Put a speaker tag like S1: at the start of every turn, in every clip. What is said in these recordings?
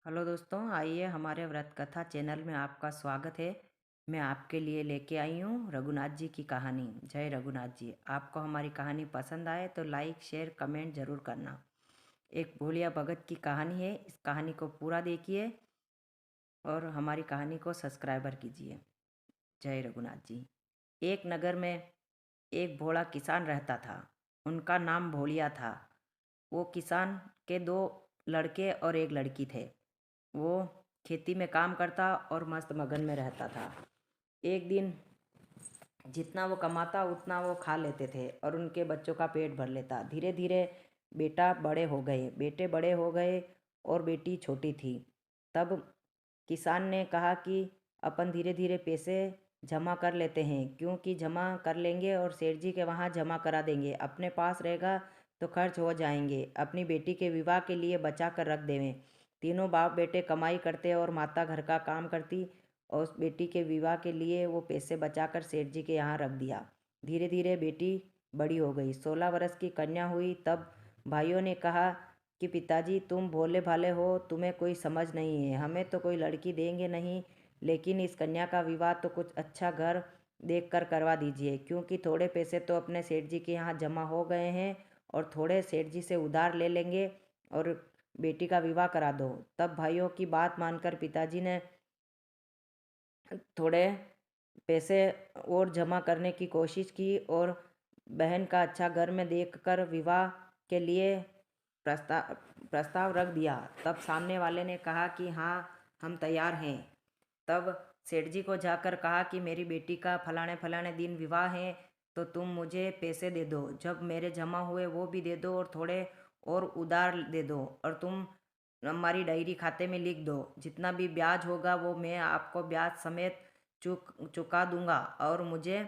S1: Hello दोस्तों, आइए हमारे व्रत कथा चैनल में आपका स्वागत है। मैं आपके लिए लेके आई हूँ रघुनाथ जी की कहानी। जय रघुनाथ जी। आपको हमारी कहानी पसंद आए तो लाइक शेयर कमेंट ज़रूर करना। एक भोलिया भगत की कहानी है। इस कहानी को पूरा देखिए और हमारी कहानी को सब्सक्राइबर कीजिए। जय रघुनाथ जी। एक नगर में एक भोला किसान रहता था। उनका नाम भोलिया था। वो किसान के दो लड़के और एक लड़की थे। वो खेती में काम करता और मस्त मगन में रहता था। एक दिन जितना वो कमाता उतना वो खा लेते थे और उनके बच्चों का पेट भर लेता। धीरे धीरे बेटे बड़े हो गए और बेटी छोटी थी। तब किसान ने कहा कि अपन धीरे धीरे पैसे जमा कर लेते हैं, क्योंकि जमा कर लेंगे और सेठ जी के वहाँ जमा करा देंगे, अपने पास रहेगा तो खर्च हो जाएंगे। अपनी बेटी के विवाह के लिए बचा कर रख देवें। तीनों बाप बेटे कमाई करते और माता घर का काम करती और उस बेटी के विवाह के लिए वो पैसे बचाकर सेठ जी के यहाँ रख दिया। धीरे धीरे बेटी बड़ी हो गई, 16 वर्ष की कन्या हुई। तब भाइयों ने कहा कि पिताजी तुम भोले भाले हो, तुम्हें कोई समझ नहीं है, हमें तो कोई लड़की देंगे नहीं, लेकिन इस कन्या का विवाह तो कुछ अच्छा घर देख कर करवा दीजिए, क्योंकि थोड़े पैसे तो अपने सेठ जी के यहाँ जमा हो गए हैं और थोड़े सेठ जी से उधार ले लेंगे और बेटी का विवाह करा दो। तब भाइयों की बात मानकर पिताजी ने थोड़े पैसे और जमा करने की कोशिश की और बहन का अच्छा घर में देखकर विवाह के लिए प्रस्ताव प्रस्ताव रख दिया। तब सामने वाले ने कहा कि हाँ, हम तैयार हैं। तब सेठ जी को जाकर कहा कि मेरी बेटी का फलाने फलाने दिन विवाह है, तो तुम मुझे पैसे दे दो, जब मेरे जमा हुए वो भी दे दो और थोड़े और उधार दे दो, और तुम हमारी डायरी खाते में लिख दो। जितना भी ब्याज होगा वो मैं आपको ब्याज समेत चुका दूंगा, और मुझे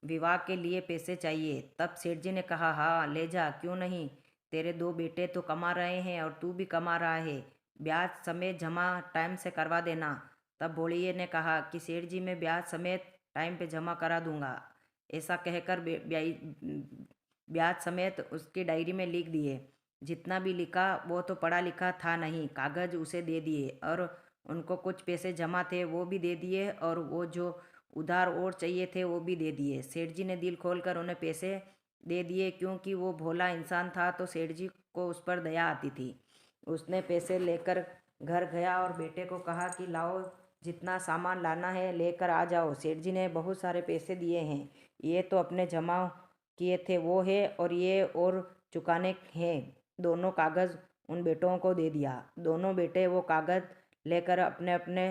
S1: विवाह के लिए पैसे चाहिए। तब सेठ जी ने कहा, हाँ ले जा, क्यों नहीं, तेरे दो बेटे तो कमा रहे हैं और तू भी कमा रहा है, ब्याज समेत जमा टाइम से करवा देना। तब भोलिए ने कहा कि सेठ जी मैं ब्याज समेत टाइम पे जमा करा दूंगा। ऐसा कहकर ब्याज समेत उसकी डायरी में लिख दिए। जितना भी लिखा वो तो पढ़ा लिखा था नहीं, कागज उसे दे दिए और उनको कुछ पैसे जमा थे वो भी दे दिए और वो जो उधार और चाहिए थे वो भी दे दिए। सेठ जी ने दिल खोलकर उन्हें पैसे दे दिए, क्योंकि वो भोला इंसान था तो सेठ जी को उस पर दया आती थी। उसने पैसे लेकर घर गया और बेटे को कहा कि लाओ, जितना सामान लाना है लेकर आ जाओ। सेठ जी ने बहुत सारे पैसे दिए हैं, ये तो अपने जमा किए थे वो है और ये और चुकाने हैं। दोनों कागज़ उन बेटों को दे दिया। दोनों बेटे वो कागज़ लेकर अपने अपने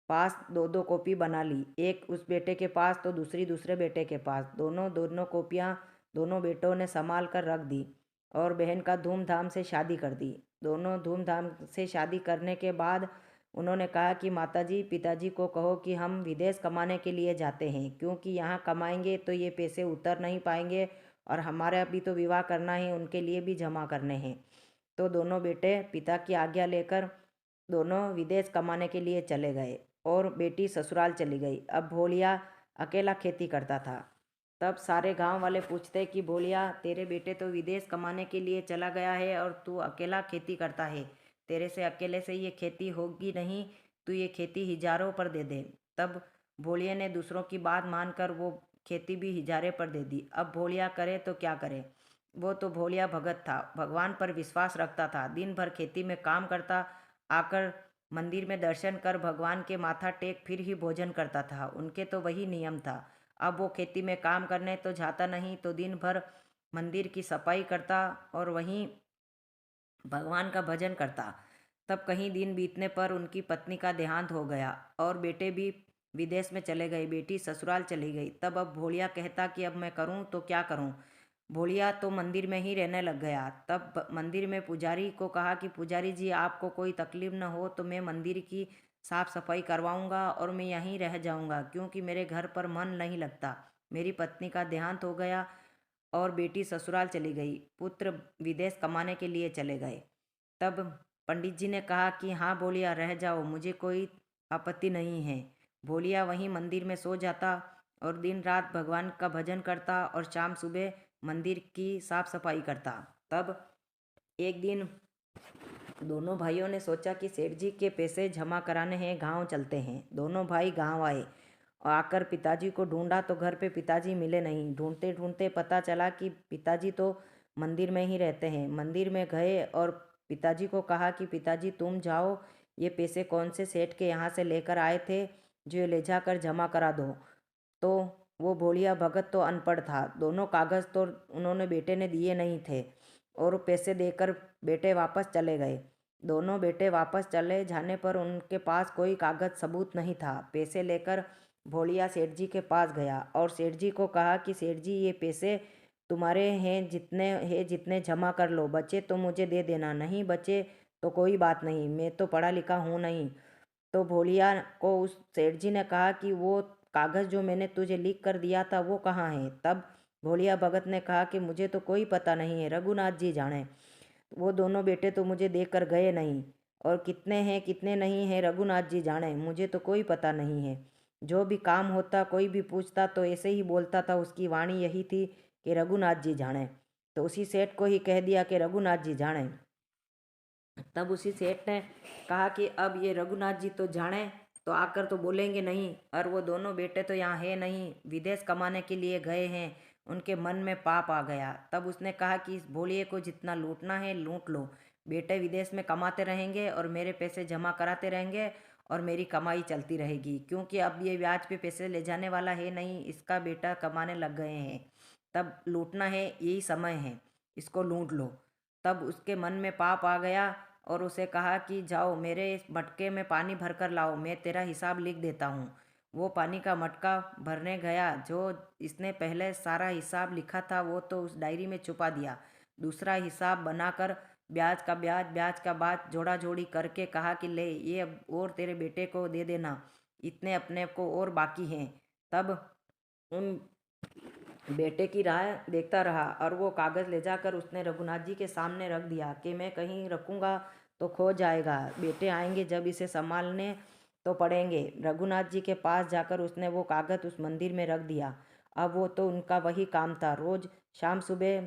S1: पास दो दो कॉपी बना ली, एक उस बेटे के पास तो दूसरी दूसरे बेटे के पास। दोनों दोनों कॉपियाँ दोनों बेटों ने संभाल कर रख दी और बहन का धूमधाम से शादी कर दी। दोनों धूमधाम से शादी करने के बाद उन्होंने कहा कि माताजी पिताजी को कहो कि हम विदेश कमाने के लिए जाते हैं, क्योंकि यहाँ कमाएंगे तो ये पैसे उतर नहीं पाएंगे और हमारे अभी तो विवाह करना है, उनके लिए भी जमा करने हैं। तो दोनों बेटे पिता की आज्ञा लेकर दोनों विदेश कमाने के लिए चले गए और बेटी ससुराल चली गई। अब भोलिया अकेला खेती करता था। तब सारे गांव वाले पूछते कि भोलिया, तेरे बेटे तो विदेश कमाने के लिए चला गया है और तू अकेला खेती करता है, तेरे से अकेले से ये खेती होगी नहीं, तू ये खेती हिजारों पर दे दे। तब भोलिया ने दूसरों की बात मानकर वो खेती भी हिजारे पर दे दी। अब भोलिया करे तो क्या करे, वो तो भोलिया भगत था, भगवान पर विश्वास रखता था। दिन भर खेती में काम करता, आकर मंदिर में दर्शन कर भगवान के माथा टेक फिर ही भोजन करता था। उनके तो वही नियम था। अब वो खेती में काम करने तो जाता नहीं, तो दिन भर मंदिर की सफाई करता और वहीं भगवान का भजन करता। तब कहीं दिन बीतने पर उनकी पत्नी का देहांत हो गया और बेटे भी विदेश में चले गए, बेटी ससुराल चली गई। तब अब भोलिया कहता कि अब मैं करूं तो क्या करूं। भोलिया तो मंदिर में ही रहने लग गया। तब मंदिर में पुजारी को कहा कि पुजारी जी, आपको कोई तकलीफ न हो तो मैं मंदिर की साफ सफाई करवाऊंगा और मैं यहीं रह जाऊंगा, क्योंकि मेरे घर पर मन नहीं लगता। मेरी पत्नी का देहांत हो गया और बेटी ससुराल चली गई, पुत्र विदेश कमाने के लिए चले गए। तब पंडित जी ने कहा कि हाँ भोलिया, रह जाओ, मुझे कोई आपत्ति नहीं है। भोलिया वहीं मंदिर में सो जाता और दिन रात भगवान का भजन करता और शाम सुबह मंदिर की साफ सफाई करता। तब एक दिन दोनों भाइयों ने सोचा कि सेठ जी के पैसे जमा कराने हैं, गांव चलते हैं। दोनों भाई गांव आए और आकर पिताजी को ढूंढा तो घर पे पिताजी मिले नहीं। ढूंढते ढूंढते पता चला कि पिताजी तो मंदिर में ही रहते हैं। मंदिर में गए और पिताजी को कहा कि पिताजी तुम जाओ, ये पैसे कौन से सेठ के यहाँ से लेकर आए थे, जो ये ले जाकर जमा करा दो। तो वो भोलिया भगत तो अनपढ़ था, दोनों कागज़ तो उन्होंने बेटे ने दिए नहीं थे और पैसे देकर बेटे वापस चले गए। दोनों बेटे वापस चले जाने पर उनके पास कोई कागज़ सबूत नहीं था। पैसे लेकर भोलिया सेठ जी के पास गया और सेठ जी को कहा कि सेठ जी ये पैसे तुम्हारे हैं, जितने जमा कर लो, बचे तो मुझे दे देना, नहीं बचे तो कोई बात नहीं, मैं तो पढ़ा लिखा हूँ नहीं। तो भोलिया को उस सेठ जी ने कहा कि वो कागज़ जो मैंने तुझे लिख कर दिया था वो कहाँ है। तब भोलिया भगत ने कहा कि मुझे तो कोई पता नहीं है, रघुनाथ जी जाने। वो दोनों बेटे तो मुझे देकर गए नहीं, और कितने हैं कितने नहीं हैं रघुनाथ जी जाने, मुझे तो कोई पता नहीं है। जो भी काम होता, कोई भी पूछता तो ऐसे ही बोलता था, उसकी वाणी यही थी कि रघुनाथ जी जाने। तो उसी सेठ को ही कह दिया कि रघुनाथ जी जाने। तब उसी सेठ ने कहा कि अब ये रघुनाथ जी तो जाने तो आकर तो बोलेंगे नहीं, और वो दोनों बेटे तो यहाँ है नहीं, विदेश कमाने के लिए गए हैं। उनके मन में पाप आ गया। तब उसने कहा कि इस भोलिए को जितना लूटना है लूट लो, बेटे विदेश में कमाते रहेंगे और मेरे पैसे जमा कराते रहेंगे और मेरी कमाई चलती रहेगी, क्योंकि अब ये ब्याज पे पैसे ले जाने वाला है नहीं, इसका बेटा कमाने लग गए हैं। तब लूटना है, यही समय है, इसको लूट लो। तब उसके मन में पाप आ गया और उसे कहा कि जाओ मेरे इस मटके में पानी भर कर लाओ, मैं तेरा हिसाब लिख देता हूँ। वो पानी का मटका भरने गया। जो इसने पहले सारा हिसाब लिखा था वो तो उस डायरी में छुपा दिया। दूसरा हिसाब बनाकर ब्याज का ब्याज, ब्याज का ब्याज जोड़ा जोड़ी करके कहा कि ले ये अब और तेरे बेटे को दे देना, इतने अपने को और बाकी हैं। तब उन बेटे की राह देखता रहा और वो कागज़ ले जाकर उसने रघुनाथ जी के सामने रख दिया कि मैं कहीं रखूँगा तो खो जाएगा, बेटे आएंगे जब इसे संभालने तो पड़ेंगे। रघुनाथ जी के पास जाकर उसने वो कागज़ उस मंदिर में रख दिया। अब वो तो उनका वही काम था, रोज़ शाम सुबह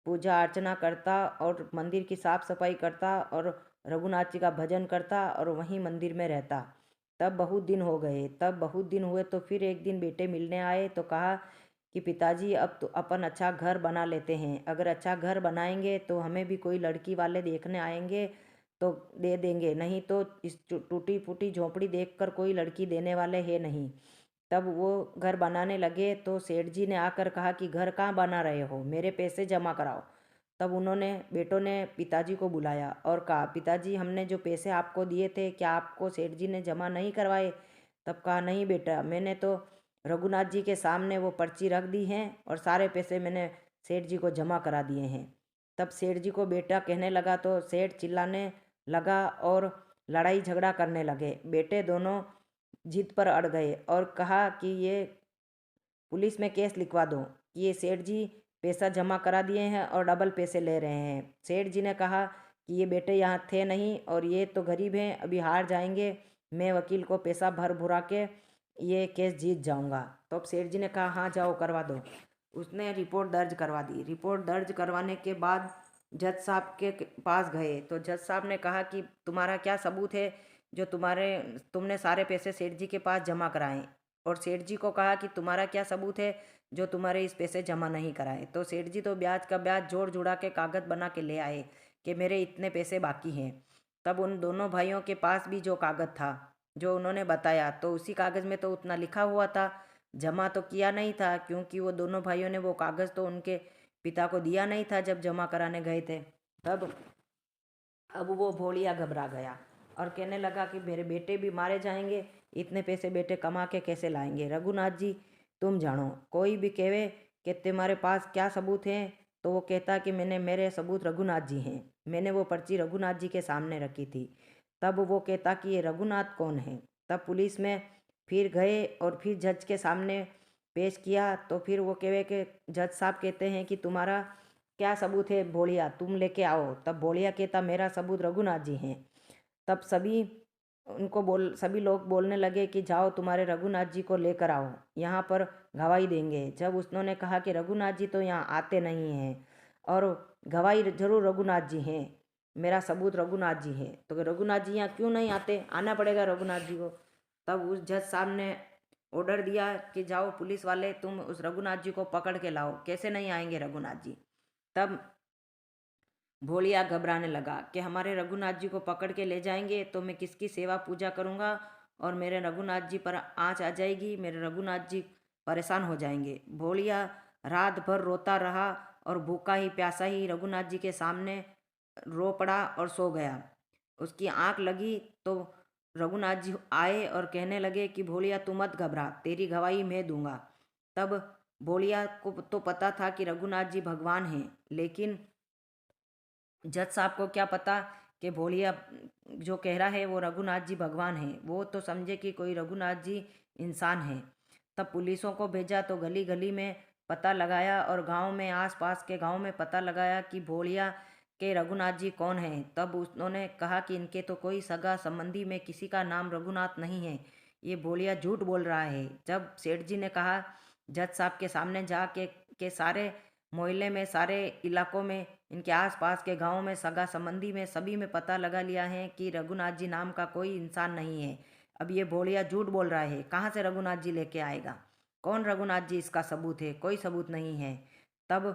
S1: पूजा अर्चना करता और मंदिर की साफ सफाई करता और रघुनाथ जी का भजन करता और वहीं मंदिर में रहता। तब बहुत दिन हुए तो फिर एक दिन बेटे मिलने आए तो कहा कि पिताजी अब तो अपन अच्छा घर बना लेते हैं, अगर अच्छा घर बनाएंगे तो हमें भी कोई लड़की वाले देखने आएंगे तो दे देंगे, नहीं तो इस टूटी फूटी झोंपड़ी देखकर कोई लड़की देने वाले है नहीं। तब वो घर बनाने लगे तो सेठ जी ने आकर कहा कि घर कहाँ बना रहे हो, मेरे पैसे जमा कराओ। तब उन्होंने बेटों ने पिताजी को बुलाया और कहा पिताजी हमने जो पैसे आपको दिए थे क्या आपको सेठ जी ने जमा नहीं करवाए। तब कहा नहीं बेटा, मैंने तो रघुनाथ जी के सामने वो पर्ची रख दी हैं और सारे पैसे मैंने सेठ जी को जमा करा दिए हैं। तब सेठ जी को बेटा कहने लगा तो सेठ चिल्लाने लगा और लड़ाई झगड़ा करने लगे। बेटे दोनों जिद पर अड़ गए और कहा कि ये पुलिस में केस लिखवा दो कि ये सेठ जी पैसा जमा करा दिए हैं और डबल पैसे ले रहे हैं। सेठ जी ने कहा कि ये बेटे यहाँ थे नहीं और ये तो गरीब हैं, अभी हार जाएंगे, मैं वकील को पैसा भर भुरा के ये केस जीत जाऊंगा। तो अब सेठ जी ने कहा हाँ जाओ करवा दो। उसने रिपोर्ट दर्ज करवा दी। रिपोर्ट दर्ज करवाने के बाद जज साहब के पास गए तो जज साहब ने कहा कि तुम्हारा क्या सबूत है जो तुमने सारे पैसे सेठ जी के पास जमा कराए। और सेठ जी को कहा कि तुम्हारा क्या सबूत है जो तुम्हारे इस पैसे जमा नहीं कराए। तो सेठ जी तो ब्याज का ब्याज जोड़ जुड़ा के कागज़ बना के ले आए कि मेरे इतने पैसे बाकी हैं। तब उन दोनों भाइयों के पास भी जो कागज़ था जो उन्होंने बताया तो उसी कागज़ में तो उतना लिखा हुआ था, जमा तो किया नहीं था, क्योंकि वो दोनों भाइयों ने वो कागज़ तो उनके पिता को दिया नहीं था जब जमा कराने गए थे। तब अब वो भोलिया घबरा गया और कहने लगा कि मेरे बेटे भी मारे जाएंगे, इतने पैसे बेटे कमा के कैसे लाएंगे। रघुनाथ जी तुम जानो, कोई भी कहे कि तुम्हारे पास क्या सबूत हैं तो वो कहता कि मेरे सबूत रघुनाथ जी हैं, मैंने वो पर्ची रघुनाथ जी के सामने रखी थी। तब वो कहता कि ये रघुनाथ कौन है। तब पुलिस में फिर गए और फिर जज के सामने पेश किया तो फिर वो कहे कि जज साहब कहते हैं कि तुम्हारा क्या सबूत है भोलिया, तुम लेके आओ। तब भोलिया कहता मेरा सबूत रघुनाथ जी हैं। तब सभी लोग बोलने लगे कि जाओ तुम्हारे रघुनाथ जी को लेकर आओ, यहाँ पर गवाही देंगे। जब उसने कहा कि रघुनाथ जी तो यहाँ आते नहीं हैं और गवाही जरूर रघुनाथ जी हैं, मेरा सबूत रघुनाथ जी है। तो रघुनाथ जी यहाँ क्यों नहीं आते, आना पड़ेगा रघुनाथ जी को। तब उस जज साहब ने ऑर्डर दिया कि जाओ पुलिस वाले तुम उस रघुनाथ जी को पकड़ के लाओ। कैसे नहीं आएंगे रघुनाथ जी। तब भोलिया घबराने लगा कि हमारे रघुनाथ जी को पकड़ के ले जाएंगे तो मैं किसकी सेवा पूजा करूंगा और मेरे रघुनाथ जी पर आँच आ जाएगी, मेरे रघुनाथ जी परेशान हो जाएंगे। भोलिया रात भर रोता रहा और भूखा ही प्यासा ही रघुनाथ जी के सामने रो पड़ा और सो गया। उसकी आँख लगी तो रघुनाथ जी आए और कहने लगे कि भोलिया तू मत घबरा, तेरी गवाही मैं दूंगा। तब भोलिया को तो पता था कि रघुनाथ जी भगवान हैं, लेकिन जज साहब को क्या पता कि भोलिया जो कह रहा है वो रघुनाथ जी भगवान है। वो तो समझे कि कोई रघुनाथ जी इंसान है। तब पुलिसों को भेजा तो गली गली में पता लगाया और गांव में आसपास के गांव में पता लगाया कि भोलिया के रघुनाथ जी कौन हैं। तब उन्होंने कहा कि इनके तो कोई सगा संबंधी में किसी का नाम रघुनाथ नहीं है, ये भोलिया झूठ बोल रहा है। जब सेठ जी ने कहा जज साहब के सामने जा के सारे मोहल्ले में, सारे इलाकों में, इनके आसपास के गांव में, सगा संबंधी में, सभी में पता लगा लिया है कि रघुनाथ जी नाम का कोई इंसान नहीं है। अब ये भोलिया झूठ बोल रहा है, कहाँ से रघुनाथ जी लेके आएगा, कौन रघुनाथ जी, इसका सबूत है, कोई सबूत नहीं है। तब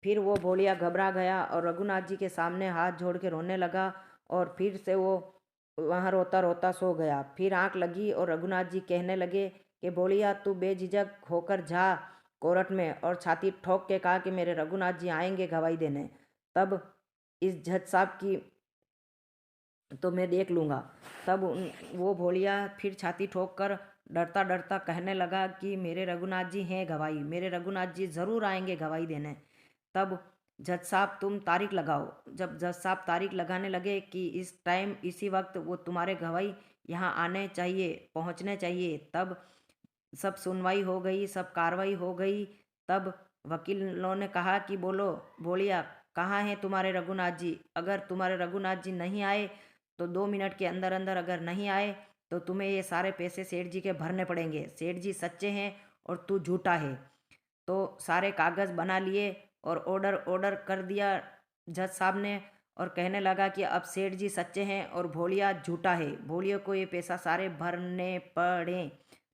S1: फिर वो भोलिया घबरा गया और रघुनाथ जी के सामने हाथ जोड़ के रोने लगा और फिर से वो वहाँ रोता रोता सो गया। फिर आँख लगी और रघुनाथ जी कहने लगे कि भोलिया तू बेझिझक होकर जा कोर्ट में, और छाती ठोक के कहा कि मेरे रघुनाथ जी आएंगे गवाही देने। तब इस जज साहब की तो मैं देख लूँगा। तब वो भोलिया फिर छाती ठोक कर डरता डरता कहने लगा कि मेरे रघुनाथ जी हैं गवाही, मेरे रघुनाथ जी ज़रूर आएंगे गवाही देने। तब जज साहब तुम तारीख लगाओ। जब जज साहब तारीख लगाने लगे कि इस टाइम इसी वक्त वो तुम्हारे गवाही यहाँ आने चाहिए, पहुँचने चाहिए, तब सब सुनवाई हो गई, सब कार्रवाई हो गई। तब वकीलों ने कहा कि बोलो भोलिया, कहाँ हैं तुम्हारे रघुनाथ जी। अगर तुम्हारे रघुनाथ जी नहीं आए तो 2 मिनट के अंदर अंदर अगर नहीं आए तो तुम्हें ये सारे पैसे सेठ जी के भरने पड़ेंगे। सेठ जी सच्चे हैं और तू झूठा है। तो सारे कागज़ बना लिए और ऑर्डर ऑर्डर कर दिया जज साहब ने, और कहने लगा कि अब सेठ जी सच्चे हैं और भोलिया झूठा है, भोलिया को ये पैसा सारे भरने पड़े।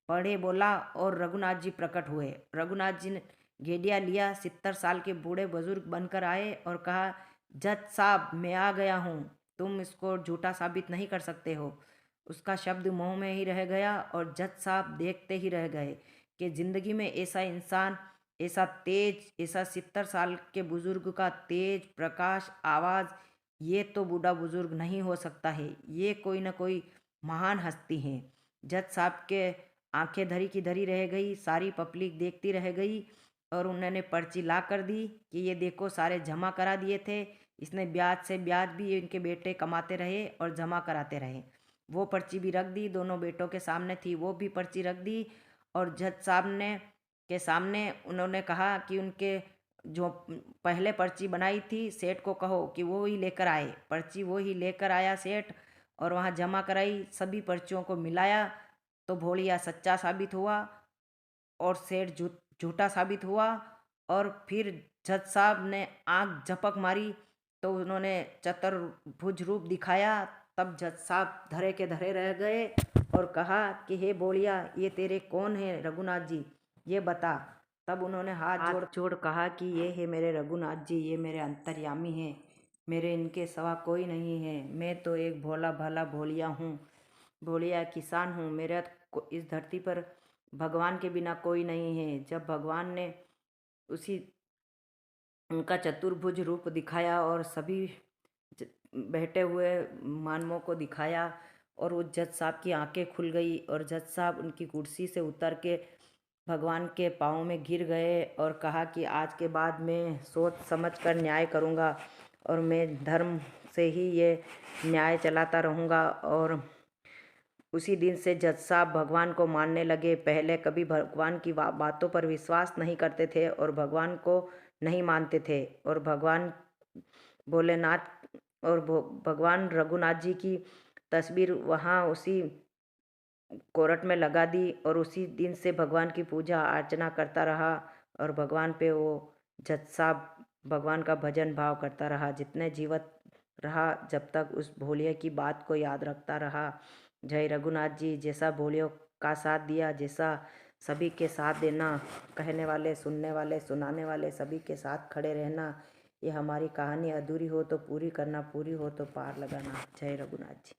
S1: पढ़े बोला और रघुनाथ जी प्रकट हुए। रघुनाथ जी ने गेडिया लिया, 70 साल के बूढ़े बुजुर्ग बनकर आए और कहा जज साहब मैं आ गया हूँ, तुम इसको झूठा साबित नहीं कर सकते हो। उसका शब्द मुंह में ही रह गया और जज साहब देखते ही रह गए कि जिंदगी में ऐसा इंसान, ऐसा तेज, ऐसा 70 साल के बुजुर्ग का तेज प्रकाश आवाज़, ये तो बूढ़ा बुजुर्ग नहीं हो सकता है, ये कोई ना कोई महान हस्ती है। जज साहब के आंखें धरी की धरी रह गई, सारी पब्लिक देखती रह गई और उन्होंने पर्ची ला कर दी कि ये देखो सारे जमा करा दिए थे, इसने ब्याज से ब्याज भी इनके बेटे कमाते रहे और जमा कराते रहे। वो पर्ची भी रख दी, दोनों बेटों के सामने थी, वो भी पर्ची रख दी। और जज साहब ने के सामने उन्होंने कहा कि उनके जो पहले पर्ची बनाई थी सेठ को कहो कि वो ही लेकर आए। पर्ची वो ही लेकर आया सेठ और वहाँ जमा कराई, सभी पर्चियों को मिलाया तो भोलिया सच्चा साबित हुआ और सेठ झूठा साबित हुआ। और फिर जज साहब ने आंख झपक मारी तो उन्होंने चतुर्भुज रूप दिखाया। तब जज साहब धरे के धरे रह गए और कहा कि हे भोलिया, ये तेरे कौन है रघुनाथ जी, ये बता। तब उन्होंने हाथ जोड़ जोड़ कहा कि ये है मेरे रघुनाथ जी, ये मेरे अंतर्यामी हैं, मेरे इनके सिवा कोई नहीं है, मैं तो एक भोला भाला भोलिया हूँ, भोलिया किसान हूँ, मेरा इस धरती पर भगवान के बिना कोई नहीं है। जब भगवान ने उसी उनका चतुर्भुज रूप दिखाया और सभी बैठे हुए मानवों को दिखाया और वो जज साहब की आंखें खुल गई और जज साहब उनकी कुर्सी से उतर के भगवान के पाँव में गिर गए और कहा कि आज के बाद मैं सोच समझ कर न्याय करूँगा और मैं धर्म से ही ये न्याय चलाता रहूँगा। और उसी दिन से जज साहब भगवान को मानने लगे। पहले कभी भगवान की बातों पर विश्वास नहीं करते थे और भगवान को नहीं मानते थे, और भगवान भोलेनाथ और भगवान रघुनाथ जी की तस्वीर वहाँ उसी कोर्ट में लगा दी और उसी दिन से भगवान की पूजा अर्चना करता रहा और भगवान पे वो जज साहब भगवान का भजन भाव करता रहा जितने जीवित रहा जब तक उस भोलिया की बात को याद रखता रहा। जय रघुनाथ जी, जैसा भोलियों का साथ दिया, जैसा सभी के साथ देना, कहने वाले, सुनने वाले, सुनाने वाले सभी के साथ खड़े रहना। ये हमारी कहानी अधूरी हो तो पूरी करना, पूरी हो तो पार लगाना। जय रघुनाथ जी।